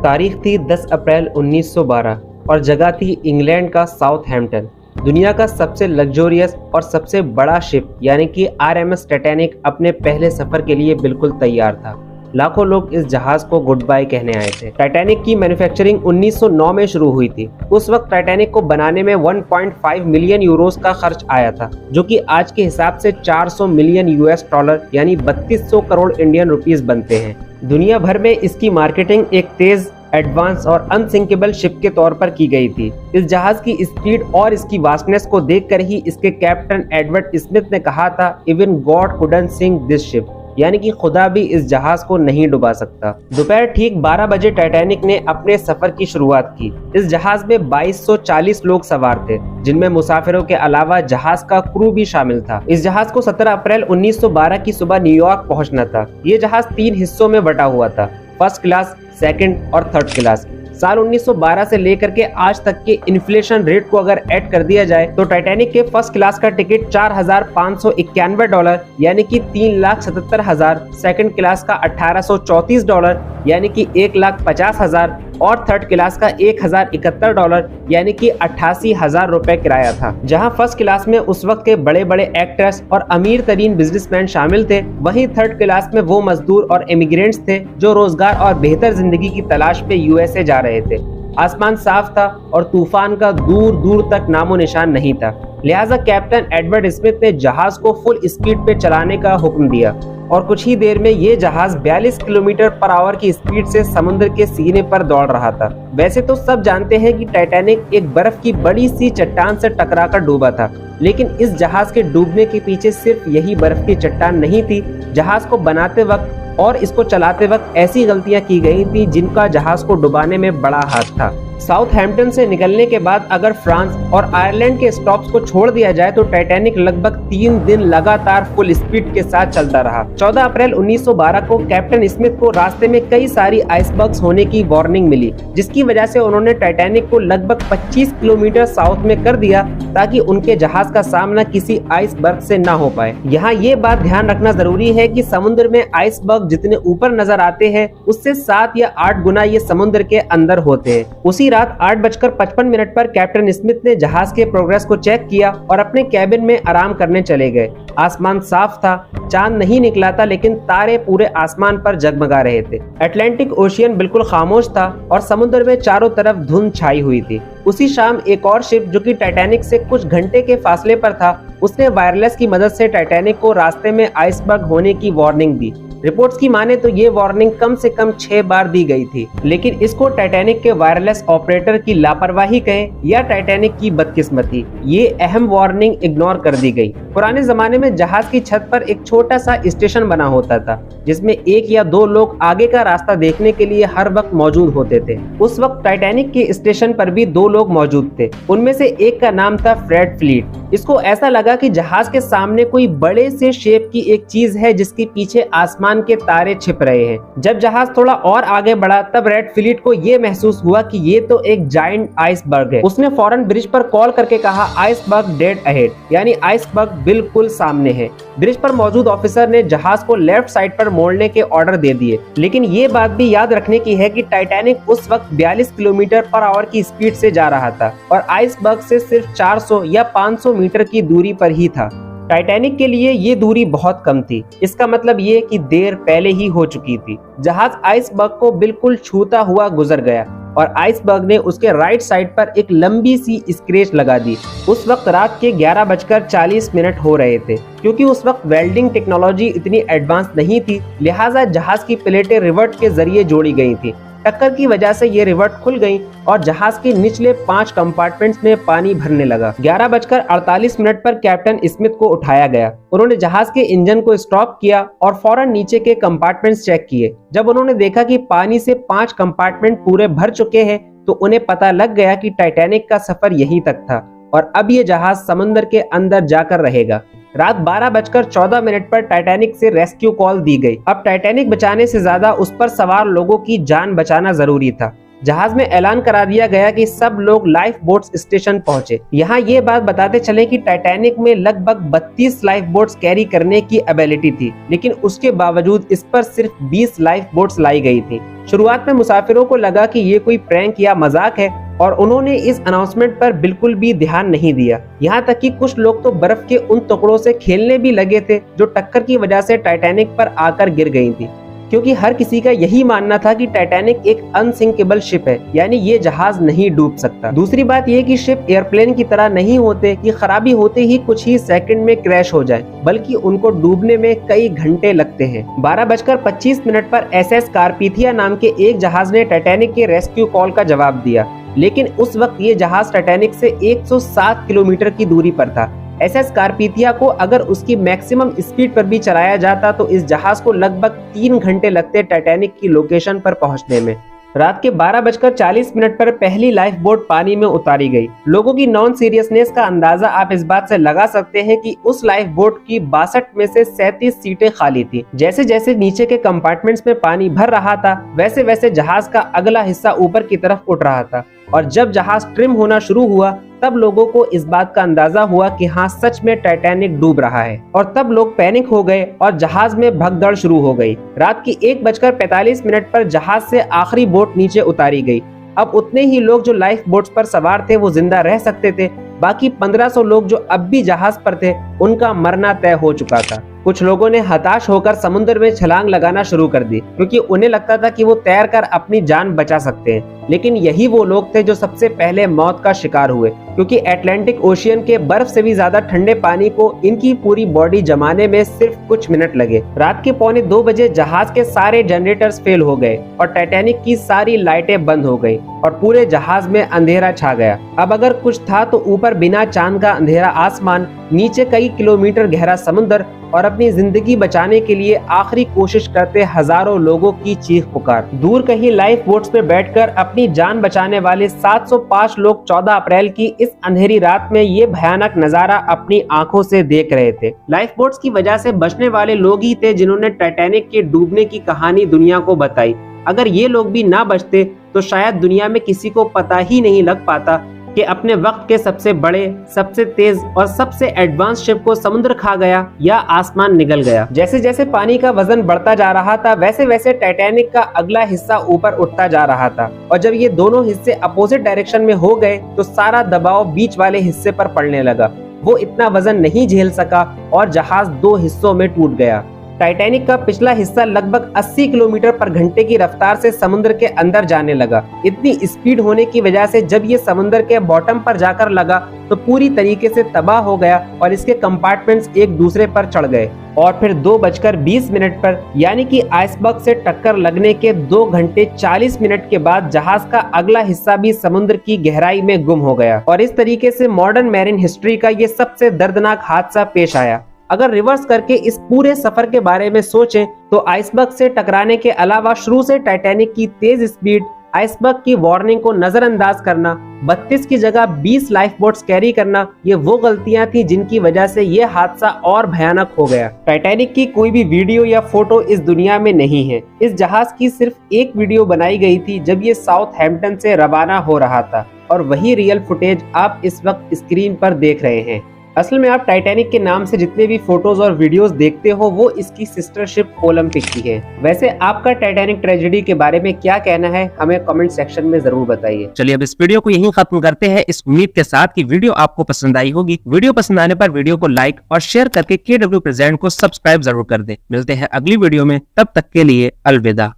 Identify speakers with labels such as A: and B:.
A: तारीख थी 10 अप्रैल 1912 और जगह थी इंग्लैंड का साउथहैम्पटन। दुनिया का सबसे लग्जोरियस और सबसे बड़ा शिप यानी कि आरएमएस टाइटैनिक अपने पहले सफर के लिए बिल्कुल तैयार था। लाखों लोग इस जहाज को गुड बाय कहने आए थे। टाइटैनिक की मैन्युफैक्चरिंग 1909 में शुरू हुई थी। उस वक्त टाइटैनिक को बनाने में 1.5 मिलियन यूरोस का खर्च आया था, जो कि आज के हिसाब से 400 मिलियन यूएस डॉलर यानी 3200 करोड़ इंडियन रुपीस बनते हैं। दुनिया भर में इसकी मार्केटिंग एक तेज, एडवांस और अनसिंकेबल शिप के तौर पर की गई थी। इस जहाज की स्पीड और इसकी वास्टनेस को देखकर ही इसके कैप्टन एडवर्ड स्मिथ ने कहा था, even God couldn't sink this ship, यानी कि खुदा भी इस जहाज को नहीं डुबा सकता। दोपहर ठीक 12 बजे टाइटैनिक ने अपने सफर की शुरुआत की। इस जहाज में 2240 लोग सवार थे, जिनमें मुसाफिरों के अलावा जहाज का क्रू भी शामिल था। इस जहाज को 17 अप्रैल 1912 की सुबह न्यूयॉर्क पहुंचना था। ये जहाज 3 हिस्सों में बटा हुआ था, फर्स्ट क्लास, सेकंड और थर्ड क्लास। साल 1912 से लेकर के आज तक के इन्फ्लेशन रेट को अगर ऐड कर दिया जाए तो टाइटैनिक के फर्स्ट क्लास का टिकट $4,591 यानी कि 3,77,000, सेकंड क्लास का $1,834 यानी कि 1,50,000 और थर्ड क्लास का $1,071 यानी कि 88,000 रुपए किराया था। जहां फर्स्ट क्लास में उस वक्त के बड़े बड़े एक्टर्स और अमीर तरीन बिजनेसमैन शामिल थे, वहीं थर्ड क्लास में वो मजदूर और इमिग्रेंट्स थे जो रोजगार और बेहतर जिंदगी की तलाश पे यूएसए जा रहे थे। आसमान साफ था और तूफान का दूर दूर तक नामो निशान नहीं था। लिहाजा कैप्टन एडवर्ड स्मिथ ने जहाज को फुल स्पीड पे चलाने का हुक्म दिया और कुछ ही देर में ये जहाज 42 किलोमीटर पर आवर की स्पीड से समुद्र के सीने पर दौड़ रहा था। वैसे तो सब जानते हैं कि टाइटैनिक एक बर्फ की बड़ी सी चट्टान से टकराकर डूबा था, लेकिन इस जहाज के डूबने के पीछे सिर्फ यही बर्फ की चट्टान नहीं थी। जहाज को बनाते वक्त और इसको चलाते वक्त ऐसी गलतियां की गई थी जिनका जहाज को डुबाने में बड़ा हाथ था। साउथहैम्पटन से निकलने के बाद अगर फ्रांस और आयरलैंड के स्टॉप्स को छोड़ दिया जाए तो टाइटैनिक लगभग 3 दिन लगातार फुल स्पीड के साथ चलता रहा। 14 अप्रैल 1912 को कैप्टन स्मिथ को रास्ते में कई सारी आइसबर्ग्स होने की वार्निंग मिली, जिसकी वजह से उन्होंने टाइटैनिक को लगभग 25 किलोमीटर साउथ में कर दिया ताकि उनके जहाज का सामना किसी आइसबर्ग से न हो पाए। यहाँ ये बात ध्यान रखना जरूरी है कि समुद्र में आइसबर्ग जितने ऊपर नजर आते हैं उससे 7 या 8 गुना ये समुद्र के अंदर होते हैं। उसी रात 8:55 पर कैप्टन स्मिथ ने जहाज के प्रोग्रेस को चेक किया और अपने कैबिन में आराम करने चले गए। आसमान साफ था, चांद नहीं निकला था, लेकिन तारे पूरे आसमान पर जगमगा रहे थे। अटलांटिक ओशियन बिल्कुल खामोश था और समुद्र में चारों तरफ धुंध छाई हुई थी। उसी शाम एक और शिप जो कि टाइटैनिक से कुछ घंटे के फासले पर था, उसने वायरलेस की मदद से टाइटैनिक को रास्ते में आइसबर्ग होने की वार्निंग दी। रिपोर्ट्स की माने तो ये वार्निंग कम से कम 6 बार दी गई थी, लेकिन इसको टाइटैनिक के वायरलेस ऑपरेटर की लापरवाही कहें या टाइटैनिक की बदकिस्मती, ये अहम वार्निंग इग्नोर कर दी गई। पुराने जमाने में जहाज की छत पर एक छोटा सा स्टेशन बना होता था, जिसमें 1 या 2 लोग आगे का रास्ता देखने के लिए हर वक्त मौजूद होते थे। उस वक्त टाइटैनिक के स्टेशन पर भी 2 लोग मौजूद थे। उनमें से एक का नाम था फ्रेड फ्लीट। इसको ऐसा लगा कि जहाज के सामने कोई बड़े से शेप की एक चीज है जिसके पीछे आसमान के तारे छिप रहे हैं। जब जहाज थोड़ा और आगे बढ़ा तब रेड फ्लीट को ये महसूस हुआ कि ये तो एक जायंट आइसबर्ग है। उसने फौरन ब्रिज पर कॉल करके कहा, आइसबर्ग डेड अहेड, यानी आइसबर्ग बिल्कुल सामने है। ब्रिज पर मौजूद ऑफिसर ने जहाज को लेफ्ट साइड पर मोड़ने के ऑर्डर दे दिए, लेकिन ये बात भी याद रखने की है कि टाइटैनिक उस वक्त 42 किलोमीटर पर आवर की स्पीड से जा रहा था और आइसबर्ग से सिर्फ 400 या 500 मीटर की दूरी पर ही था। टाइटैनिक के लिए ये दूरी बहुत कम थी। इसका मतलब ये कि देर पहले ही हो चुकी थी। जहाज आइसबर्ग को बिल्कुल छूता हुआ गुजर गया और आइसबर्ग ने उसके राइट साइड पर एक लंबी सी स्क्रैच लगा दी। उस वक्त रात के 11:40 हो रहे थे। क्योंकि उस वक्त वेल्डिंग टेक्नोलॉजी इतनी एडवांस नहीं थी, लिहाजा जहाज की प्लेटें रिवर्ट के जरिए जोड़ी गई थी। टक्कर की वजह से ये रिवर्ट खुल गई और जहाज के निचले 5 कंपार्टमेंट्स में पानी भरने लगा। 11:48 पर कैप्टन स्मिथ को उठाया गया। उन्होंने जहाज के इंजन को स्टॉप किया और फौरन नीचे के कंपार्टमेंट्स चेक किए। जब उन्होंने देखा कि पानी से 5 कंपार्टमेंट पूरे भर चुके हैं तो उन्हें पता लग गया कि टाइटैनिक का सफर यहीं तक था और अब ये जहाज समुद्र के अंदर जाकर रहेगा। रात 12:14 पर टाइटैनिक से रेस्क्यू कॉल दी गई। अब टाइटैनिक बचाने से ज्यादा उस पर सवार लोगों की जान बचाना जरूरी था। जहाज में ऐलान करा दिया गया कि सब लोग लाइफ बोट्स स्टेशन पहुंचे। यहाँ ये बात बताते चले कि टाइटैनिक में लगभग 32 लाइफ बोट्स कैरी करने की एबिलिटी थी, लेकिन उसके बावजूद इस पर सिर्फ 20 लाइफ बोट्स लाई गई थी। शुरुआत में मुसाफिरों को लगा कि ये कोई प्रैंक या मजाक है और उन्होंने इस अनाउंसमेंट पर बिल्कुल भी ध्यान नहीं दिया। यहाँ तक कि कुछ लोग तो बर्फ के उन टुकड़ों से खेलने भी लगे थे जो टक्कर की वजह से टाइटैनिक पर आकर गिर गई थी, क्योंकि हर किसी का यही मानना था कि टाइटैनिक एक अनसिंकेबल शिप है, यानी ये जहाज नहीं डूब सकता। दूसरी बात ये कि शिप एयरप्लेन की तरह नहीं होते कि खराबी होते ही कुछ ही सेकंड में क्रैश हो जाए, बल्कि उनको डूबने में कई घंटे लगते हैं। 12:25 पर एसएस कार्पेथिया नाम के एक जहाज ने टाइटैनिक के रेस्क्यू कॉल का जवाब दिया, लेकिन उस वक्त ये जहाज टाइटैनिक से 107 किलोमीटर की दूरी पर था। एसएस कार्पेथिया को अगर उसकी मैक्सिमम स्पीड पर भी चलाया जाता तो इस जहाज को लगभग 3 घंटे लगते टाइटैनिक की लोकेशन पर पहुंचने में। रात के 12:40 पर पहली लाइफ बोट पानी में उतारी गई। लोगों की नॉन सीरियसनेस का अंदाजा आप इस बात से लगा सकते हैं कि उस लाइफ बोट की 62 में से 37 सीटें खाली थी। जैसे जैसे नीचे के कंपार्टमेंट्स में पानी भर रहा था, वैसे वैसे जहाज का अगला हिस्सा ऊपर की तरफ उठ रहा था, और जब जहाज ट्रिम होना शुरू हुआ तब लोगों को इस बात का अंदाजा हुआ कि हाँ, सच में टाइटैनिक डूब रहा है, और तब लोग पैनिक हो गए और जहाज में भगदड़ शुरू हो गई। रात की 1:45 पर जहाज से आखिरी बोट नीचे उतारी गई। अब उतने ही लोग जो लाइफ बोट्स पर सवार थे वो जिंदा रह सकते थे, बाकी 1500 लोग जो अब भी जहाज पर थे उनका मरना तय हो चुका था। कुछ लोगों ने हताश होकर समुद्र में छलांग लगाना शुरू कर दी, क्योंकि उन्हें लगता था कि वो तैरकर अपनी जान बचा सकते हैं। लेकिन यही वो लोग थे जो सबसे पहले मौत का शिकार हुए, क्योंकि अटलांटिक ओशियन के बर्फ से भी ज्यादा ठंडे पानी को इनकी पूरी बॉडी जमाने में सिर्फ कुछ मिनट लगे। रात के 1:45 बजे जहाज के सारे जनरेटर्स फेल हो गए और टाइटैनिक की सारी लाइटें बंद हो गई और पूरे जहाज में अंधेरा छा गया। अब अगर कुछ था तो ऊपर बिना चांद का अंधेरा आसमान, नीचे कई किलोमीटर गहरा समुद्र और अपनी जिंदगी बचाने के लिए आखिरी कोशिश करते हजारों लोगों की चीख पुकार। दूर कहीं लाइफ बोट्स में बैठकर अपनी जान बचाने वाले 705 लोग 14 अप्रैल की इस अंधेरी रात में ये भयानक नजारा अपनी आंखों से देख रहे थे। लाइफ बोट्स की वजह से बचने वाले लोग ही थे जिन्होंने टाइटैनिक के डूबने की कहानी दुनिया को बताई। अगर ये लोग भी ना बचते तो शायद दुनिया में किसी को पता ही नहीं लग पाता कि अपने वक्त के सबसे बड़े, सबसे तेज और सबसे एडवांस शिप को समुद्र खा गया या आसमान निगल गया। जैसे जैसे पानी का वजन बढ़ता जा रहा था, वैसे वैसे टाइटैनिक का अगला हिस्सा ऊपर उठता जा रहा था, और जब ये दोनों हिस्से अपोजिट डायरेक्शन में हो गए तो सारा दबाव बीच वाले हिस्से पर पड़ने लगा। वो इतना वजन नहीं झेल सका और जहाज 2 हिस्सों में टूट गया। टाइटैनिक का पिछला हिस्सा लगभग 80 किलोमीटर पर घंटे की रफ्तार से समुद्र के अंदर जाने लगा। इतनी स्पीड होने की वजह से जब ये समुद्र के बॉटम पर जाकर लगा तो पूरी तरीके से तबाह हो गया और इसके कंपार्टमेंट्स एक दूसरे पर चढ़ गए। और फिर 2:20 पर यानी कि आइसबर्ग से टक्कर लगने के 2 घंटे 40 मिनट के बाद जहाज का अगला हिस्सा भी समुद्र की गहराई में गुम हो गया। और इस तरीके से मॉडर्न मैरीन हिस्ट्री का ये सबसे दर्दनाक हादसा पेश आया। अगर रिवर्स करके इस पूरे सफर के बारे में सोचें तो आइसबर्ग से टकराने के अलावा शुरू से टाइटैनिक की तेज स्पीड, आइसबर्ग की वार्निंग को नजरअंदाज करना, 32 की जगह 20 लाइफ बोट्स कैरी करना, ये वो गलतियां थी जिनकी वजह से ये हादसा और भयानक हो गया। टाइटैनिक की कोई भी वीडियो या फोटो इस दुनिया में नहीं है। इस जहाज की सिर्फ एक वीडियो बनाई गई थी जब ये साउथहैम्पटन से रवाना हो रहा था, और वही रियल फुटेज आप इस वक्त स्क्रीन पर देख रहे हैं। असल में आप टाइटैनिक के नाम से जितने भी फोटोज और वीडियोस देखते हो वो इसकी सिस्टर शिप ओलंपिक की है। वैसे आपका टाइटैनिक ट्रेजेडी के बारे में क्या कहना है, हमें कमेंट सेक्शन में जरूर बताइए।
B: चलिए अब इस वीडियो को यहीं खत्म करते हैं, इस उम्मीद के साथ कि वीडियो आपको पसंद आई होगी। वीडियो पसंद आने पर वीडियो को लाइक और शेयर करके KW प्रेजेंट को सब्सक्राइब जरूर कर दें। मिलते हैं अगली वीडियो में, तब तक के लिए अलविदा।